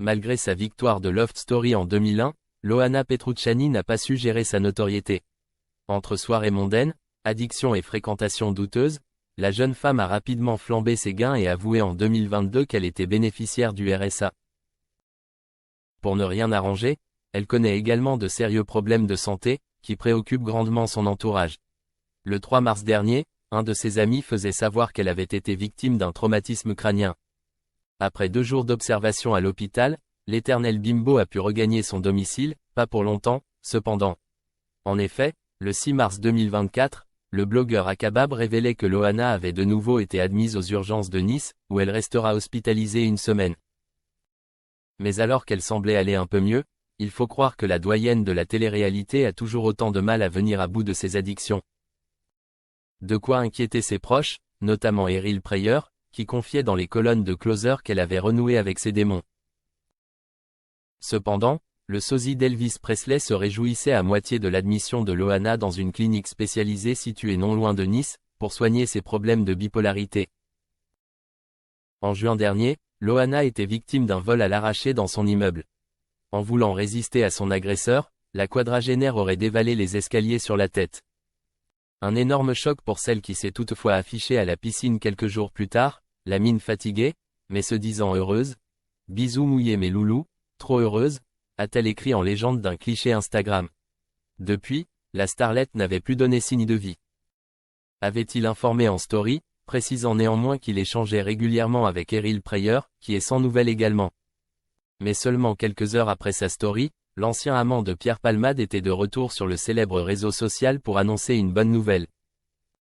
Malgré sa victoire de Love Story en 2001, Loana Petrucciani n'a pas su gérer sa notoriété. Entre soirées mondaines, addiction et fréquentation douteuse, la jeune femme a rapidement flambé ses gains et avoué en 2022 qu'elle était bénéficiaire du RSA. Pour ne rien arranger, elle connaît également de sérieux problèmes de santé, qui préoccupent grandement son entourage. Le 3 mars dernier, un de ses amis faisait savoir qu'elle avait été victime d'un traumatisme crânien. Après 2 jours d'observation à l'hôpital, l'éternel bimbo a pu regagner son domicile, pas pour longtemps, cependant. En effet, le 6 mars 2024, le blogueur Akabab révélait que Loana avait de nouveau été admise aux urgences de Nice, où elle restera hospitalisée 1 semaine. Mais alors qu'elle semblait aller un peu mieux, il faut croire que la doyenne de la télé-réalité a toujours autant de mal à venir à bout de ses addictions. De quoi inquiéter ses proches, notamment Eril Preyer, qui confiait dans les colonnes de Closer qu'elle avait renoué avec ses démons. Cependant, le sosie d'Elvis Presley se réjouissait à moitié de l'admission de Loana dans une clinique spécialisée située non loin de Nice, pour soigner ses problèmes de bipolarité. En juin dernier, Loana était victime d'un vol à l'arraché dans son immeuble. En voulant résister à son agresseur, la quadragénaire aurait dévalé les escaliers sur la tête. Un énorme choc pour celle qui s'est toutefois affichée à la piscine quelques jours plus tard, la mine fatiguée, mais se disant heureuse. « Bisous mouillés mes loulous, trop heureuse », a-t-elle écrit en légende d'un cliché Instagram. Depuis, la starlette n'avait plus donné signe de vie. Avait-il informé en story, précisant néanmoins qu'il échangeait régulièrement avec Eril Preyer, qui est sans nouvelles également. Mais seulement quelques heures après sa story, l'ancien amant de Pierre Palmade était de retour sur le célèbre réseau social pour annoncer une bonne nouvelle.